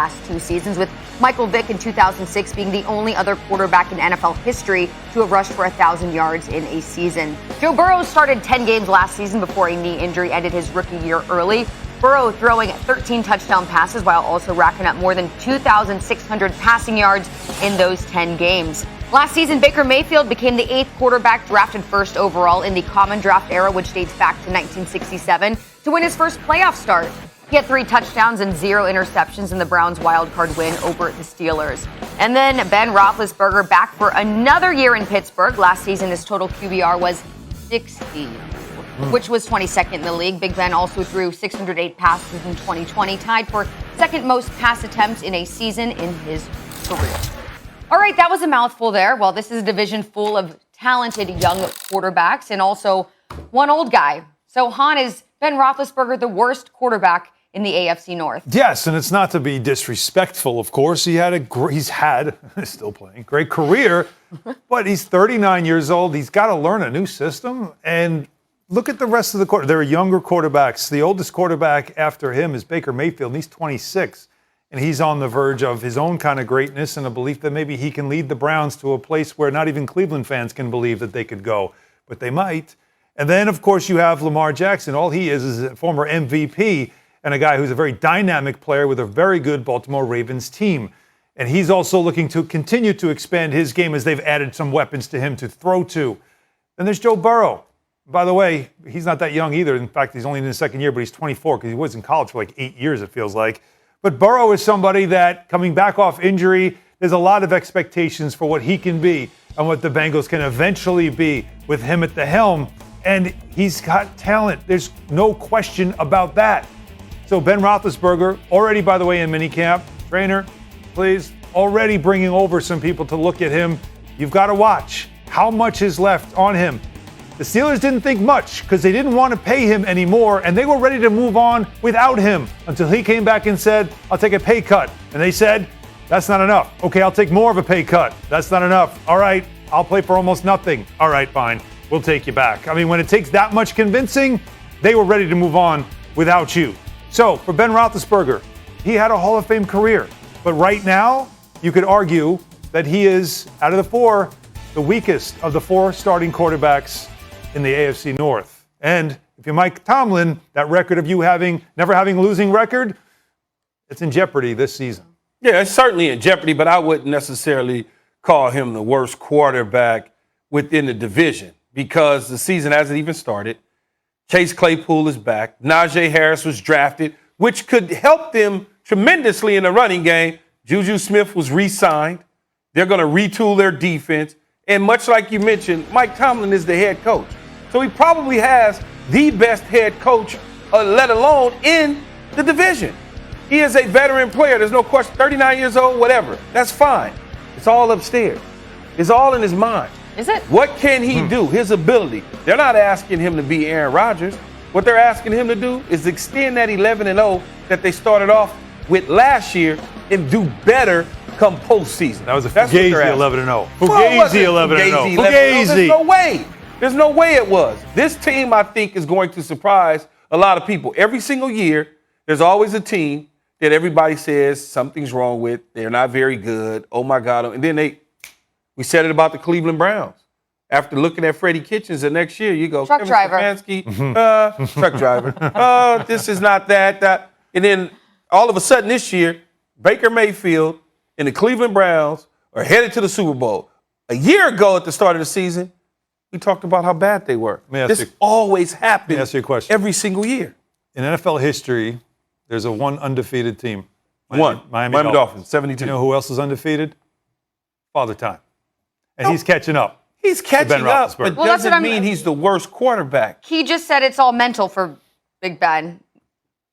last 2 seasons, with Michael Vick in 2006 being the only other quarterback in NFL history to have rushed for 1,000 yards in a season. Joe Burrow started 10 games last season before a knee injury ended his rookie year early. Burrow throwing 13 touchdown passes while also racking up more than 2,600 passing yards in those 10 games. Last season, Baker Mayfield became the 8th quarterback drafted first overall in the common draft era, which dates back to 1967, to win his first playoff start. He had 3 touchdowns and 0 interceptions in the Browns' wildcard win over the Steelers. And then Ben Roethlisberger back for another year in Pittsburgh. Last season, his total QBR was 60. Which was 22nd in the league. Big Ben also threw 608 passes in 2020, tied for second most pass attempts in a season in his career. All right, that was a mouthful there. Well, this is a division full of talented young quarterbacks and also one old guy. So, Han, is Ben Roethlisberger the worst quarterback in the AFC North? Yes, and it's not to be disrespectful, of course. He's still playing, great career, but he's 39 years old. He's got to learn a new system, and look at the rest of the quarter. There are younger quarterbacks. The oldest quarterback after him is Baker Mayfield, and he's 26. And he's on the verge of his own kind of greatness and a belief that maybe he can lead the Browns to a place where not even Cleveland fans can believe that they could go. But they might. And then, of course, you have Lamar Jackson. All he is a former MVP and a guy who's a very dynamic player with a very good Baltimore Ravens team. And he's also looking to continue to expand his game as they've added some weapons to him to throw to. Then there's Joe Burrow. By the way, he's not that young either. In fact, he's only in his second year, but he's 24 because he was in college for like 8 years, it feels like. But Burrow is somebody that, coming back off injury, there's a lot of expectations for what he can be and what the Bengals can eventually be with him at the helm. And he's got talent. There's no question about that. So Ben Roethlisberger, already, by the way, in minicamp, trainer, please, already bringing over some people to look at him. You've got to watch how much is left on him. The Steelers didn't think much because they didn't want to pay him anymore, and they were ready to move on without him until he came back and said, I'll take a pay cut. And they said, that's not enough. Okay, I'll take more of a pay cut. That's not enough. All right, I'll play for almost nothing. All right, fine. We'll take you back. I mean, when it takes that much convincing, they were ready to move on without you. So for Ben Roethlisberger, he had a Hall of Fame career. But right now, you could argue that he is, out of the 4, the weakest of the 4 starting quarterbacks in the AFC North. And if you're Mike Tomlin, that record of you never having a losing record, it's in jeopardy this season. Yeah, it's certainly in jeopardy, but I wouldn't necessarily call him the worst quarterback within the division because the season hasn't even started. Chase Claypool is back. Najee Harris was drafted, which could help them tremendously in the running game. Juju Smith was re-signed. They're going to retool their defense. And much like you mentioned, Mike Tomlin is the head coach. So he probably has the best head coach, let alone in the division. He is a veteran player. There's no question. 39 years old, whatever. That's fine. It's all upstairs. It's all in his mind. Is it? What can he do? His ability. They're not asking him to be Aaron Rodgers. What they're asking him to do is extend that 11-0 that they started off with last year and do better come postseason. That was a Fugazi 11-0. Fugazi 11-0. Fugazi. There's no way. There's no way it was. This team, I think, is going to surprise a lot of people. Every single year, there's always a team that everybody says something's wrong with. They're not very good. Oh, my God. And then we said it about the Cleveland Browns. After looking at Freddie Kitchens the next year, you go, truck Kevin driver. Stefanski, truck driver. This is not that. And then all of a sudden this year, Baker Mayfield and the Cleveland Browns are headed to the Super Bowl. A year ago at the start of the season, we talked about how bad they were. This always happens. Let me ask you a question. Every single year. In NFL history, there's a one undefeated team. Miami Dolphins, 72. You know who else is undefeated? Father Time. And he's catching up. He's catching up, but doesn't mean he's the worst quarterback. He just said it's all mental for Big Ben.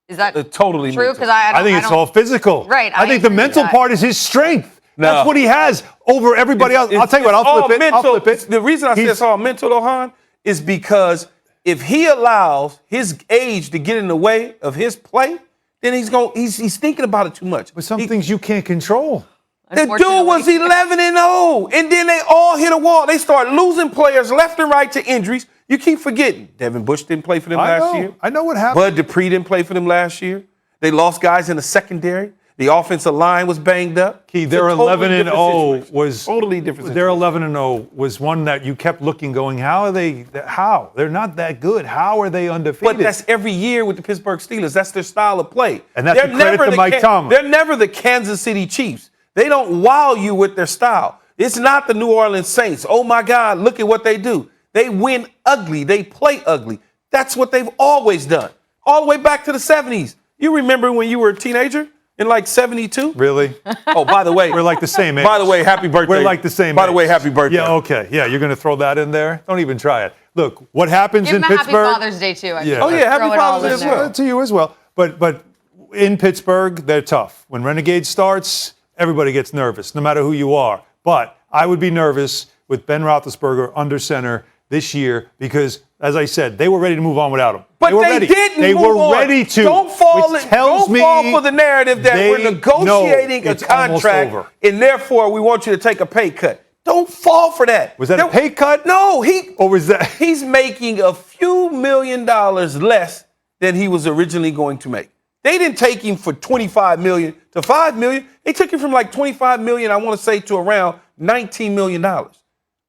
Is that totally true? Because I think it's all physical. Right. I think the mental part is his strength. No. That's what he has over everybody else. I'll tell you what, I'll flip it. The reason I say it's all mental, though, Han, is because if he allows his age to get in the way of his play, then he's thinking about it too much. But some things you can't control. The dude was 11-0, and then they all hit a wall. They start losing players left and right to injuries. You keep forgetting. Devin Bush didn't play for them last year. I know what happened. Bud Dupree didn't play for them last year. They lost guys in the secondary. The offensive line was banged up. Key, It's their a totally 11-0 different situation. was totally different. Their situation. 11-0 was one that you kept looking, going, how are they? How they're not that good? How are they undefeated? But that's every year with the Pittsburgh Steelers. That's their style of play. And that's a credit to Mike Tomlin. They're never the Kansas City Chiefs. They don't wow you with their style. It's not the New Orleans Saints. Oh my God, look at what they do. They win ugly. They play ugly. That's what they've always done. All the way back to the 70s. You remember when you were a teenager in like 72? Really? Oh, by the way. We're like the same age. By the way, happy birthday. We're like the same By the age. way, happy birthday. Yeah, okay. Yeah, you're going to throw that in there? Don't even try it. Look, what happens Give in him a Pittsburgh. happy Father's Day, too. Yeah. Oh, yeah, happy Throw it all Father's Day in as there. well. To you as well. But in Pittsburgh, they're tough. When Renegade starts, everybody gets nervous, no matter who you are. But I would be nervous with Ben Roethlisberger under center this year because, as I said, they were ready to move on without him. But they were they ready. didn't They move were on. ready to. Don't fall, which tells don't fall me for the narrative that we're they negotiating know a it's almost contract over. and therefore we want you to take a pay cut. Don't fall for that. Was that a pay cut? No, Or was that? he's making a few $1 million less than he was originally going to make. They didn't take him for $25 million to $5 million. They took him from like $25 million, I want to say, to around $19 million.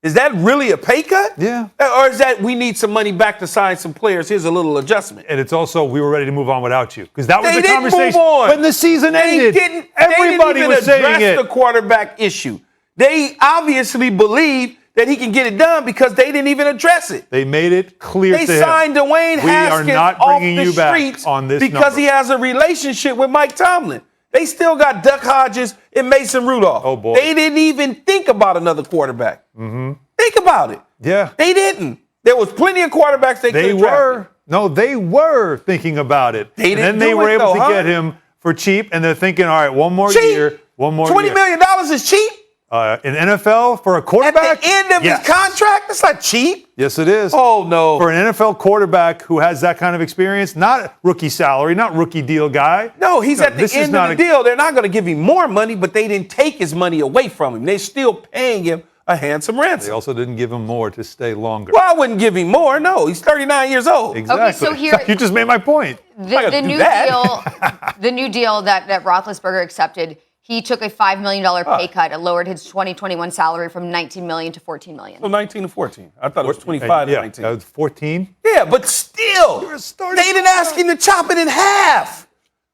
Is that really a pay cut? Yeah. Or is that we need some money back to sign some players? Here's a little adjustment. And it's also we were ready to move on without you because that was They the didn't conversation move on. when the season They ended. Everybody didn't was even saying address it. the quarterback issue. They obviously believe that he can get it done because they didn't even address it. They made it clear They to him. signed Dwayne We are Haskins not off bringing the you back streets on this because number. he has a relationship with Mike Tomlin. They still got Duck Hodges and Mason Rudolph. Oh, boy. They didn't even think about another quarterback. Mm-hmm. Think about it. Yeah. They didn't. There was plenty of quarterbacks they They could have were. drafted. No, they were thinking about it. They and didn't then they do were it, able though, to huh? get him for cheap, and they're thinking, all right, one more Cheap. year, one more $20 year. million is cheap. In NFL for a At quarterback? the end of Yes. his contract, that's not cheap. Yes, it is. Oh, no. For an NFL quarterback who has that kind of experience, not rookie salary, not rookie deal guy. No, he's at the this is end not of the deal. They're not going to give him more money, but they didn't take his money away from him. They're still paying him a handsome They ransom. also didn't give him more to stay longer. Well, I wouldn't give him more. No, he's 39 years old. Exactly. so here- You just made my point. The do new that. deal, the new deal that Roethlisberger accepted, he took a $5 million pay cut. It lowered his 2021 salary from $19 million to $14 million. So 19 to 14. I thought it was 25 to Yeah, 19. that was 14. Yeah, but still, You're a starting they didn't ask him to chop it in half.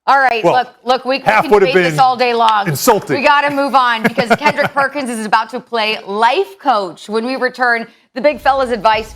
All right, Well, look, we half can would have debate this been all day long. insulting. We got to move on because Kendrick Perkins is about to play life coach. When we return, the big fella's advice